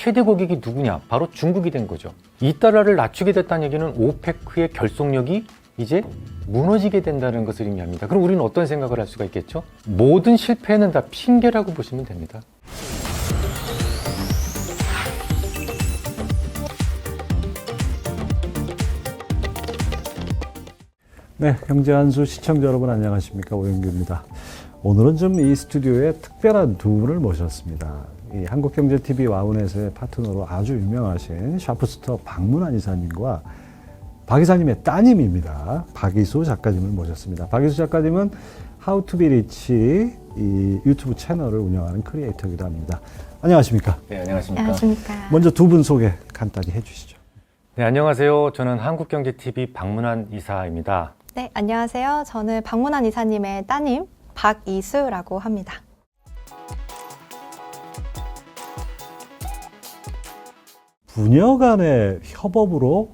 최대 고객이 누구냐? 바로 중국이 된 거죠. 이 달러를 낮추게 됐다는 얘기는 오페크의 결속력이 이제 무너지게 된다는 것을 의미합니다. 그럼 우리는 어떤 생각을 할 수가 있겠죠? 모든 실패는 다 핑계라고 보시면 됩니다. 네, 경제한수 시청자 여러분 안녕하십니까, 오영규입니다. 오늘은 좀 이 스튜디오에 특별한 두 분을 모셨습니다. 이 한국경제TV 와우넷의 파트너로 아주 유명하신 샤프스터 박문환 이사님과 박 이사님의 따님입니다. 박이수 작가님을 모셨습니다. 박이수 작가님은 How to be Rich 이 유튜브 채널을 운영하는 크리에이터이기도 합니다. 안녕하십니까? 네, 안녕하십니까? 안녕하십니까? 먼저 두 분 소개 간단히 해주시죠. 네, 안녕하세요. 저는 한국경제TV 박문환 이사입니다. 네, 안녕하세요. 저는 박문환 이사님의 따님 박이수라고 합니다. 부녀 간의 협업으로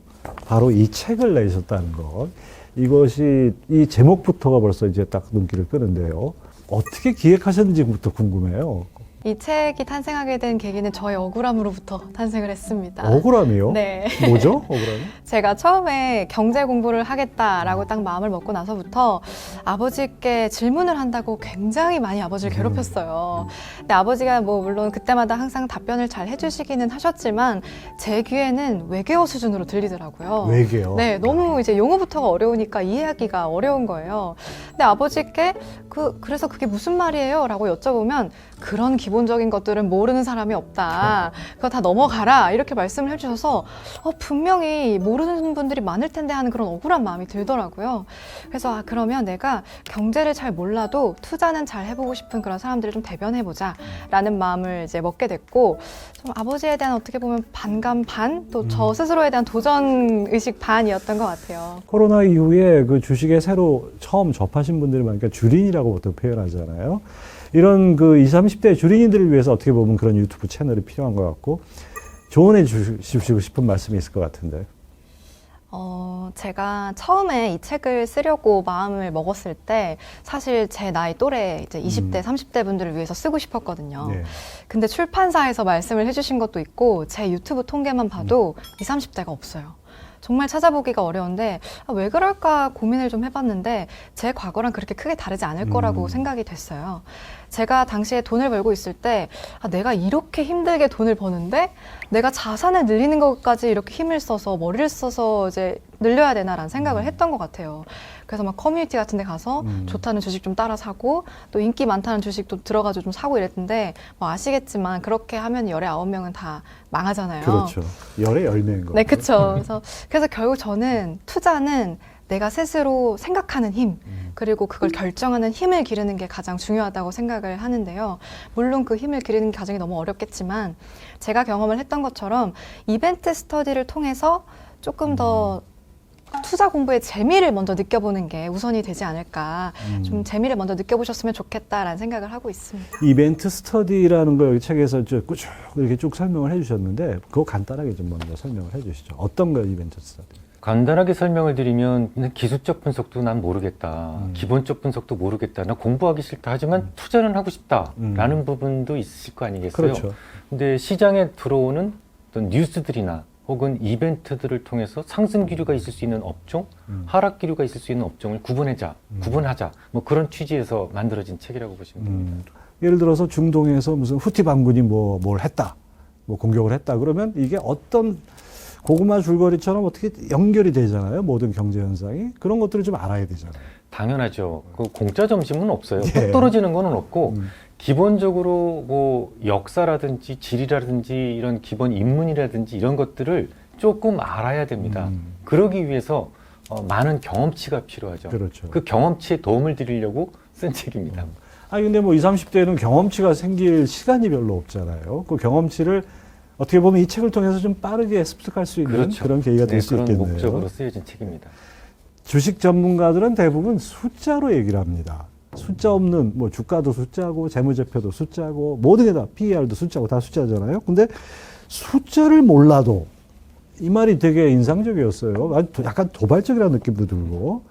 바로 이 책을 내셨다는 것. 이것이 이 제목부터가 벌써 이제 딱 눈길을 끄는데요. 어떻게 기획하셨는지부터 궁금해요. 이 책이 탄생하게 된 계기는 저의 억울함으로부터 탄생을 했습니다. 억울함이요? 네. 뭐죠? 억울함이? 제가 처음에 경제 공부를 하겠다라고 딱 마음을 먹고 나서부터 아버지께 질문을 한다고 굉장히 많이 아버지를 괴롭혔어요. 근데 아버지가 뭐 물론 그때마다 항상 답변을 잘 해주시기는 하셨지만 제 귀에는 외계어 수준으로 들리더라고요. 외계어? 네, 너무 이제 용어부터가 어려우니까 이해하기가 어려운 거예요. 근데 아버지께 그래서 그게 무슨 말이에요? 라고 여쭤보면 그런 기본적인 것들은 모르는 사람이 없다. 그거 다 넘어가라. 이렇게 말씀을 해주셔서 분명히 모르는 분들이 많을 텐데 하는 그런 억울한 마음이 들더라고요. 그래서 그러면 내가 경제를 잘 몰라도 투자는 잘 해보고 싶은 그런 사람들을 좀 대변해보자 라는 마음을 이제 먹게 됐고 좀 아버지에 대한 어떻게 보면 반감 반, 또 저 스스로에 대한 도전의식 반이었던 것 같아요. 코로나 이후에 그 주식에 새로 처음 접하신 분들이 많으니까 주린이라고 보통 표현하잖아요. 이런 그 20, 30대 주린이들을 위해서 어떻게 보면 그런 유튜브 채널이 필요한 것 같고 조언해 주시고 싶은 말씀이 있을 것 같은데. 제가 처음에 이 책을 쓰려고 마음을 먹었을 때 사실 제 나이 또래 이제 20대, 30대 분들을 위해서 쓰고 싶었거든요. 네. 근데 출판사에서 말씀을 해주신 것도 있고 제 유튜브 통계만 봐도 20, 30대가 없어요. 정말 찾아보기가 어려운데 왜 그럴까 고민을 좀 해봤는데 제 과거랑 그렇게 크게 다르지 않을 거라고 생각이 됐어요. 제가 당시에 돈을 벌고 있을 때 내가 이렇게 힘들게 돈을 버는데 내가 자산을 늘리는 것까지 이렇게 힘을 써서 머리를 써서 이제 늘려야 되나라는 생각을 했던 것 같아요. 그래서 막 커뮤니티 같은 데 가서 좋다는 주식 좀 따라 사고 또 인기 많다는 주식도 들어가지고 좀 사고 이랬는데 뭐 아시겠지만 그렇게 하면 열에 9명은 다 망하잖아요. 그렇죠. 열에 10명인 거죠. 네, 그렇죠. 그래서 결국 저는 투자는 내가 스스로 생각하는 힘, 그리고 그걸 결정하는 힘을 기르는 게 가장 중요하다고 생각을 하는데요. 물론 그 힘을 기르는 과정이 너무 어렵겠지만 제가 경험을 했던 것처럼 이벤트 스터디를 통해서 조금 더 투자 공부의 재미를 먼저 느껴보는 게 우선이 되지 않을까. 좀 재미를 먼저 느껴보셨으면 좋겠다라는 생각을 하고 있습니다. 이벤트 스터디라는 거 여기 책에서 쭉 이렇게 쭉 설명을 해주셨는데 그거 간단하게 좀 먼저 설명을 해주시죠. 어떤 거 이벤트 스터디? 간단하게 설명을 드리면 기술적 분석도 난 모르겠다. 기본적 분석도 모르겠다. 나 공부하기 싫다. 하지만 투자는 하고 싶다라는 부분도 있으실 거 아니겠어요? 그렇죠. 근데 시장에 들어오는 어떤 뉴스들이나 혹은 이벤트들을 통해서 상승 기류가 있을 수 있는 업종, 하락 기류가 있을 수 있는 업종을 구분하자. 뭐 그런 취지에서 만들어진 책이라고 보시면 됩니다. 예를 들어서 중동에서 무슨 후티 반군이 뭘 했다, 뭐 공격을 했다 그러면 이게 어떤 고구마 줄거리처럼 어떻게 연결이 되잖아요. 모든 경제 현상이. 그런 것들을 좀 알아야 되잖아요. 당연하죠. 그 공짜 점심은 없어요. 예. 뚝 떨어지는 건 없고 기본적으로 뭐 역사라든지 지리라든지 이런 기본 인문이라든지 이런 것들을 조금 알아야 됩니다. 그러기 위해서 많은 경험치가 필요하죠. 그렇죠. 그 경험치에 도움을 드리려고 쓴 책입니다. 근데 뭐 20, 30대는 경험치가 생길 시간이 별로 없잖아요. 그 경험치를 어떻게 보면 이 책을 통해서 좀 빠르게 습득할 수 있는 그렇죠. 그런 계기가 될 수 그런 있겠네요. 목적으로 쓰여진 책입니다. 주식 전문가들은 대부분 숫자로 얘기를 합니다. 숫자 없는 뭐 주가도 숫자고 재무제표도 숫자고 모든 게 다 PER도 숫자고 다 숫자잖아요. 근데 숫자를 몰라도 이 말이 되게 인상적이었어요. 약간 도발적이라는 느낌도 들고.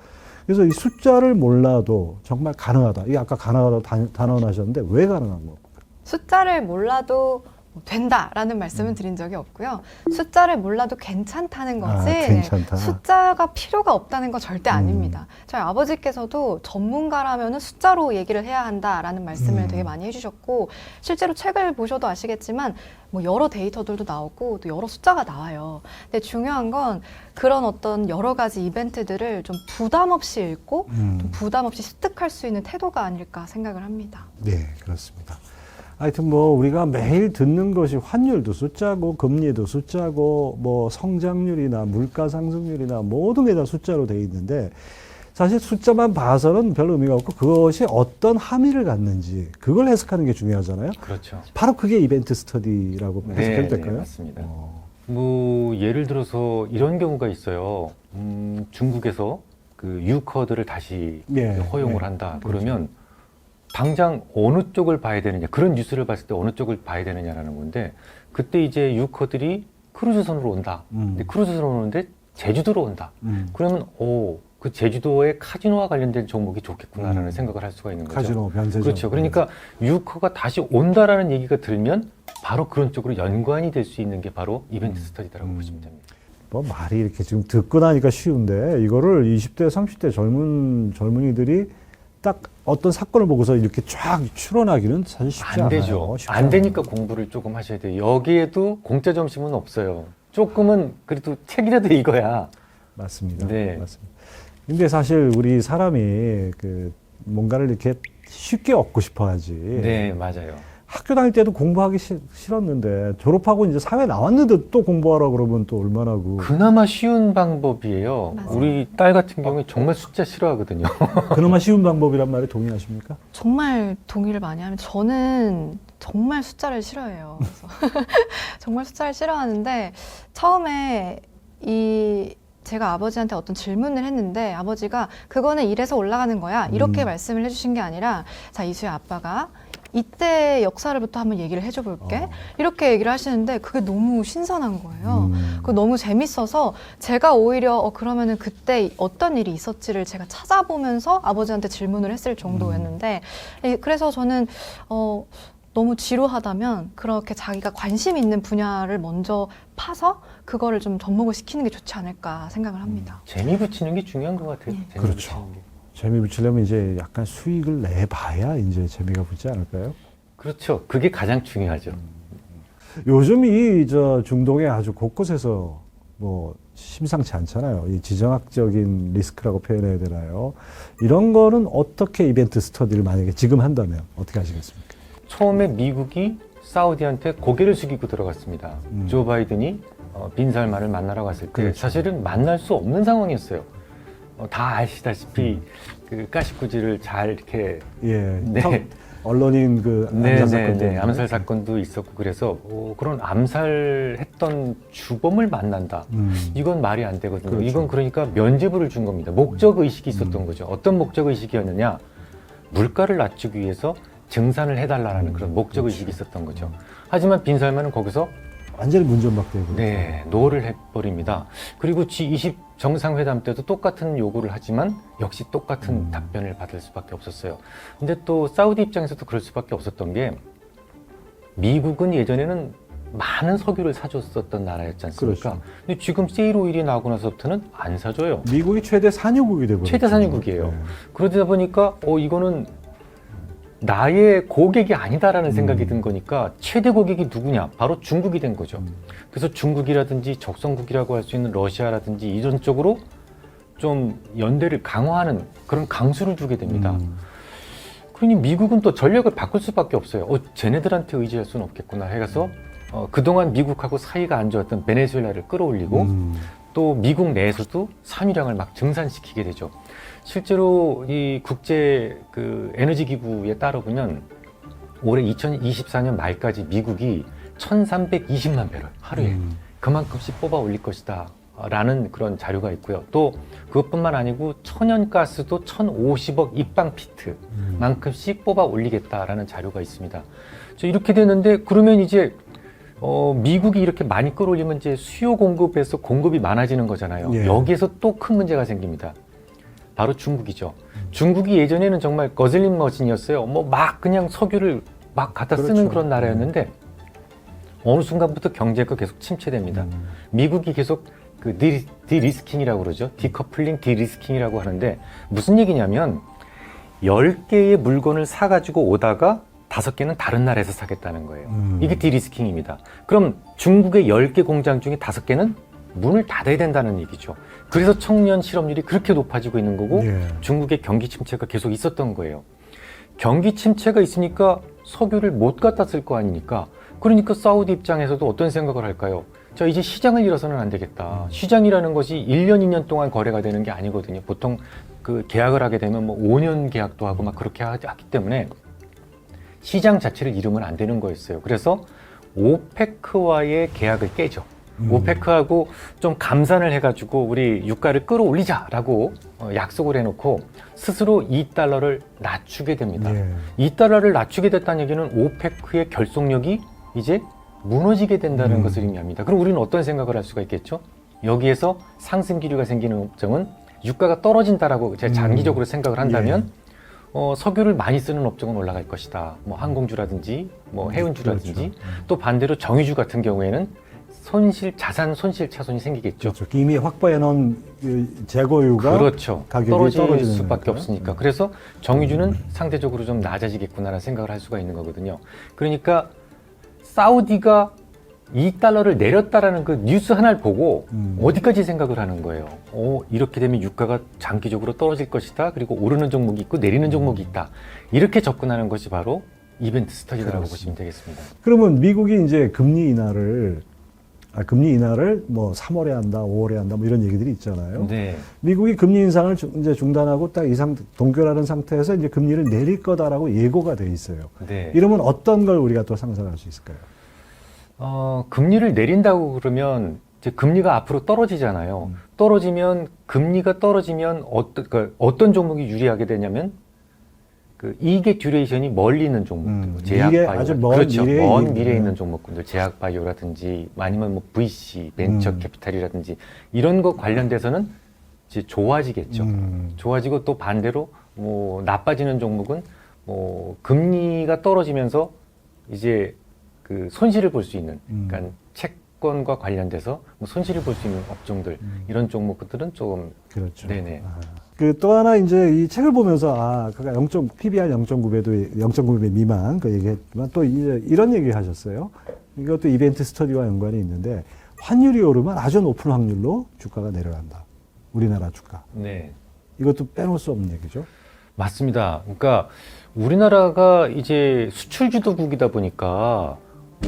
그래서 이 숫자를 몰라도 정말 가능하다. 이 아까 가능하다고 단언하셨는데 왜 가능한 겁니까? 숫자를 몰라도 된다라는 말씀은 드린 적이 없고요. 숫자를 몰라도 괜찮다는 거지 괜찮다. 숫자가 필요가 없다는 건 절대 아닙니다. 저희 아버지께서도 전문가라면 숫자로 얘기를 해야 한다라는 말씀을 되게 많이 해주셨고 실제로 책을 보셔도 아시겠지만 뭐 여러 데이터들도 나오고 또 여러 숫자가 나와요. 근데 중요한 건 그런 어떤 여러 가지 이벤트들을 좀 부담 없이 읽고 좀 부담 없이 습득할 수 있는 태도가 아닐까 생각을 합니다. 네, 그렇습니다. 하여튼 뭐 우리가 매일 듣는 것이 환율도 숫자고 금리도 숫자고 뭐 성장률이나 물가 상승률이나 모든 게 다 숫자로 돼 있는데 사실 숫자만 봐서는 별 의미가 없고 그것이 어떤 함의를 갖는지 그걸 해석하는 게 중요하잖아요. 그렇죠. 바로 그게 이벤트 스터디라고 해석해도 네, 될까요? 맞습니다. 뭐 예를 들어서 이런 경우가 있어요. 중국에서 그 유커드를 다시 네, 허용을 네. 한다. 그렇죠. 그러면 당장 어느 쪽을 봐야 되느냐, 그런 뉴스를 봤을 때 어느 쪽을 봐야 되느냐라는 건데, 그때 이제 유커들이 크루즈선으로 온다. 근데 크루즈선으로 오는데 제주도로 온다. 그러면 그 제주도의 카지노와 관련된 종목이 좋겠구나라는 생각을 할 수가 있는 거죠. 카지노 변세점. 그렇죠. 그러니까 유커가 다시 온다라는 얘기가 들면 바로 그런 쪽으로 연관이 될 수 있는 게 바로 이벤트 스터디라고 보시면 됩니다. 뭐 말이 이렇게 지금 듣고 나니까 쉬운데 이거를 20대, 30대 젊은이들이 딱 어떤 사건을 보고서 이렇게 쫙 추론하기는 사실 쉽지 안 않아요. 되죠. 쉽지 안 되니까 않아요. 공부를 조금 하셔야 돼요. 여기에도 공짜 점심은 없어요. 조금은 그래도 책이라도 읽어야. 맞습니다. 네. 맞습니다. 근데 사실 우리 사람이 그 뭔가를 이렇게 쉽게 얻고 싶어 하지. 네, 맞아요. 학교 다닐 때도 공부하기 싫었는데 졸업하고 이제 사회 나왔는데 또 공부하라 그러면 또 얼마나 그나마 쉬운 방법이에요. 맞아요. 우리 딸 같은 경우에 정말 숫자 싫어하거든요. 그나마 쉬운 방법이란 말에 동의하십니까? 정말 동의를 많이 하면 저는 정말 숫자를 싫어해요. 그래서 정말 숫자를 싫어하는데 처음에 제가 아버지한테 어떤 질문을 했는데 아버지가 그거는 이래서 올라가는 거야 이렇게 말씀을 해주신 게 아니라 자 이수야 아빠가 이때 역사를부터 한번 얘기를 해줘 볼게 이렇게 얘기를 하시는데 그게 너무 신선한 거예요. 그거 너무 재밌어서 제가 오히려 그러면은 그때 어떤 일이 있었지를 제가 찾아보면서 아버지한테 질문을 했을 정도였는데 그래서 저는 너무 지루하다면 그렇게 자기가 관심 있는 분야를 먼저 파서 그거를 좀 접목을 시키는 게 좋지 않을까 생각을 합니다. 재미 붙이는 게 중요한 것 같아요. 재미 그렇죠. 붙이는 게. 재미 붙이려면 이제 약간 수익을 내봐야 이제 재미가 붙지 않을까요? 그렇죠. 그게 가장 중요하죠. 요즘 이 중동의 아주 곳곳에서 뭐 심상치 않잖아요. 이 지정학적인 리스크라고 표현해야 되나요? 이런 거는 어떻게 이벤트 스터디를 만약에 지금 한다면 어떻게 하시겠습니까? 처음에 미국이 사우디한테 고개를 숙이고 들어갔습니다. 조 바이든이 빈 살만을 만나러 갔을 때 그렇죠. 사실은 만날 수 없는 상황이었어요. 다 아시다시피 그 가시쿠지를 잘 이렇게 예, 네. 언론인 그 암살 사건 때문에. 암살 사건도 있었고 그래서 그런 암살했던 주범을 만난다. 이건 말이 안 되거든요. 그렇죠. 이건 그러니까 면죄부를 준 겁니다. 목적 의식이 있었던 거죠. 어떤 목적 의식이었느냐? 물가를 낮추기 위해서 증산을 해달라는 그런 목적 의식이 있었던 거죠. 하지만 빈 살만은 거기서 완전히 문전박대고. 네, 노를 해버립니다. 그리고 G20 정상회담 때도 똑같은 요구를 하지만 역시 똑같은 답변을 받을 수밖에 없었어요. 근데 또 사우디 입장에서도 그럴 수밖에 없었던 게 미국은 예전에는 많은 석유를 사줬었던 나라였지 않습니까? 그렇죠. 근데 지금 세일 오일이 나오고 나서부터는 안 사줘요. 미국이 최대 산유국이 되고 최대 산유국이에요. 그러다 보니까 이거는 나의 고객이 아니다라는 생각이 든 거니까 최대 고객이 누구냐? 바로 중국이 된 거죠. 그래서 중국이라든지 적성국이라고 할 수 있는 러시아라든지 이런 쪽으로 좀 연대를 강화하는 그런 강수를 두게 됩니다. 그러니 미국은 또 전략을 바꿀 수밖에 없어요. 쟤네들한테 의지할 수는 없겠구나 해서 그동안 미국하고 사이가 안 좋았던 베네수엘라를 끌어올리고 또 미국 내에서도 산유량을 막 증산시키게 되죠. 실제로 이 국제 그 에너지 기구에 따라 보면 올해 2024년 말까지 미국이 1,320만 배럴 하루에 그만큼씩 뽑아 올릴 것이다 라는 그런 자료가 있고요. 또 그것뿐만 아니고 천연가스도 1,050억 입방피트만큼씩 뽑아 올리겠다라는 자료가 있습니다. 이렇게 되는데 그러면 이제 미국이 이렇게 많이 끌어올리면 이제 수요 공급에서 공급이 많아지는 거잖아요. 예. 여기에서 또 큰 문제가 생깁니다. 바로 중국이죠. 중국이 예전에는 정말 거슬림 머신이었어요. 막 그냥 석유를 막 갖다 쓰는 그렇죠. 그런 나라였는데 어느 순간부터 경제가 계속 침체됩니다. 미국이 계속 그 디리스킹이라고 그러죠. 디커플링, 디리스킹이라고 하는데 무슨 얘기냐면 10개의 물건을 사가지고 오다가 5개는 다른 나라에서 사겠다는 거예요. 이게 디리스킹입니다. 그럼 중국의 10개 공장 중에 5개는 문을 닫아야 된다는 얘기죠. 그래서 청년 실업률이 그렇게 높아지고 있는 거고 예. 중국의 경기 침체가 계속 있었던 거예요. 경기 침체가 있으니까 석유를 못 갖다 쓸 거 아닙니까? 그러니까 사우디 입장에서도 어떤 생각을 할까요? 자, 이제 시장을 잃어서는 안 되겠다. 시장이라는 것이 1년, 2년 동안 거래가 되는 게 아니거든요. 보통 그 계약을 하게 되면 뭐 5년 계약도 하고 막 그렇게 하기 때문에 시장 자체를 잃으면 안 되는 거였어요. 그래서 오페크와의 계약을 깨죠. 오페크하고 좀 감산을 해가지고 우리 유가를 끌어올리자라고 약속을 해놓고 스스로 2달러를 낮추게 됩니다. 예. 2달러를 낮추게 됐다는 얘기는 오페크의 결속력이 이제 무너지게 된다는 것을 의미합니다. 그럼 우리는 어떤 생각을 할 수가 있겠죠? 여기에서 상승 기류가 생기는 업종은 유가가 떨어진다라고 제가 장기적으로 생각을 한다면 석유를 많이 쓰는 업종은 올라갈 것이다. 뭐 항공주라든지 뭐 해운주라든지 그렇죠. 또 반대로 정유주 같은 경우에는 자산 손실 차손이 생기겠죠. 그렇죠. 이미 확보해 놓은 그 재고유가 그렇죠. 가격이 떨어질 떨어지는 수밖에 거니까. 없으니까. 그래서 정유주는 상대적으로 좀 낮아지겠구나라는 생각을 할 수가 있는 거거든요. 그러니까 사우디가 2달러를 내렸다라는 그 뉴스 하나를 보고 어디까지 생각을 하는 거예요. 이렇게 되면 유가가 장기적으로 떨어질 것이다. 그리고 오르는 종목이 있고 내리는 종목이 있다. 이렇게 접근하는 것이 바로 이벤트 스터디라고 보시면 되겠습니다. 그러면 미국이 이제 금리 인하를 뭐 3월에 한다, 5월에 한다, 뭐 이런 얘기들이 있잖아요. 네. 미국이 금리 인상을 이제 중단하고 딱 동결하는 상태에서 이제 금리를 내릴 거다라고 예고가 돼 있어요. 네. 이러면 어떤 걸 우리가 또 상상할 수 있을까요? 금리를 내린다고 그러면 이제 금리가 앞으로 떨어지잖아요. 떨어지면 금리가 떨어지면 어떤 종목이 유리하게 되냐면 그 이게 듀레이션이 멀리 있는 종목들, 제약 미래, 바이오, 아주 먼 그렇죠. 미래에 먼 있는, 미래에 있는 종목군들, 제약 바이오라든지 아니면 뭐 VC, 벤처 캐피탈이라든지 이런 거 관련돼서는 이제 좋아지겠죠. 좋아지고 또 반대로 뭐 나빠지는 종목은 뭐 금리가 떨어지면서 이제 그 손실을 볼 수 있는, 그러니까 채권과 관련돼서 뭐 손실을 볼 수 있는 업종들 이런 종목들은 조금 그렇죠. 네네. 그 또 하나 이제 이 책을 보면서 그러니까 PBR 0.9배도 0.9배 미만 그 얘기했지만 또 이제 이런 얘기 하셨어요. 이것도 이벤트 스터디와 연관이 있는데 환율이 오르면 아주 높은 확률로 주가가 내려간다. 우리나라 주가. 네. 이것도 빼놓을 수 없는 얘기죠. 맞습니다. 그러니까 우리나라가 이제 수출 주도국이다 보니까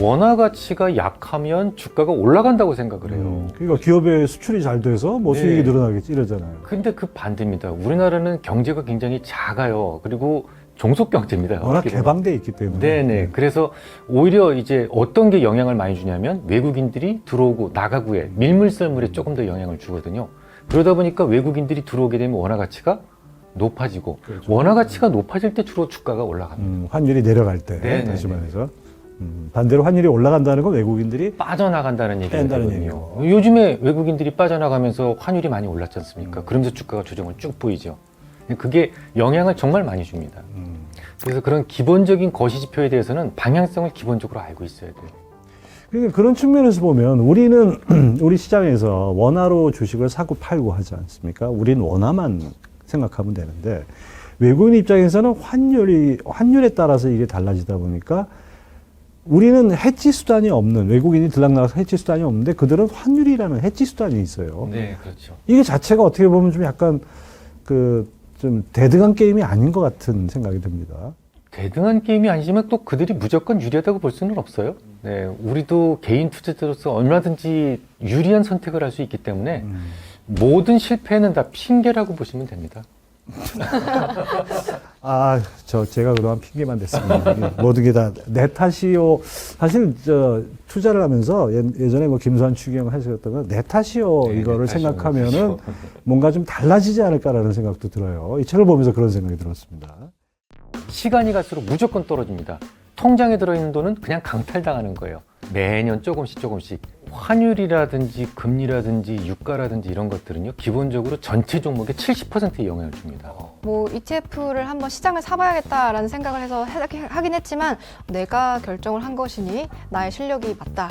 원화 가치가 약하면 주가가 올라간다고 생각을 해요. 그러니까 기업의 수출이 잘 돼서 뭐 네. 수익이 늘어나겠지 이러잖아요. 근데 그 반대입니다. 우리나라는 경제가 굉장히 작아요. 그리고 종속 경제입니다. 워낙 어떻게 보면. 개방돼 있기 때문에. 네네. 그래서 오히려 이제 어떤 게 영향을 많이 주냐면 외국인들이 들어오고 나가고에 밀물썰물에 조금 더 영향을 주거든요. 그러다 보니까 외국인들이 들어오게 되면 원화 가치가 높아지고 그렇죠. 원화 가치가 높아질 때 주로 주가가 올라갑니다. 환율이 내려갈 때 네네네. 다시 말해서 반대로 환율이 올라간다는 건 외국인들이 빠져나간다는 뺀다는 얘기거든요. 얘기고. 요즘에 외국인들이 빠져나가면서 환율이 많이 올랐지 않습니까? 그러면서 주가가 조정을 쭉 보이죠. 그게 영향을 정말 많이 줍니다. 그래서 그런 기본적인 거시지표에 대해서는 방향성을 기본적으로 알고 있어야 돼요. 그러니까 그런 측면에서 보면 우리는 우리 시장에서 원화로 주식을 사고 팔고 하지 않습니까? 우리는 원화만 생각하면 되는데 외국인 입장에서는 환율에 따라서 이게 달라지다 보니까 우리는 해지 수단이 없는, 외국인이 들락나가서 해지 수단이 없는데 그들은 환율이라는 해지 수단이 있어요. 네, 그렇죠. 이게 자체가 어떻게 보면 좀 약간 좀 대등한 게임이 아닌 것 같은 생각이 듭니다. 대등한 게임이 아니지만 또 그들이 무조건 유리하다고 볼 수는 없어요. 네, 우리도 개인 투자자로서 얼마든지 유리한 선택을 할 수 있기 때문에 모든 실패는 다 핑계라고 보시면 됩니다. 제가 그동안 핑계만 댔습니다. 모든 게 다 내 탓이요. 사실 투자를 하면서 예전에 뭐 김수환 추경 하셨던 건 내 탓이요. 네, 이거를 내 탓이요. 생각하면은 뭔가 좀 달라지지 않을까라는 생각도 들어요. 이 책을 보면서 그런 생각이 들었습니다. 시간이 갈수록 무조건 떨어집니다. 통장에 들어있는 돈은 그냥 강탈당하는 거예요. 매년 조금씩 환율이라든지 금리라든지 유가라든지 이런 것들은요 기본적으로 전체 종목의 70%의 영향을 줍니다. 뭐 ETF를 한번 시장을 사봐야겠다라는 생각을 해서 하긴 했지만 내가 결정을 한 것이니 나의 실력이 맞다.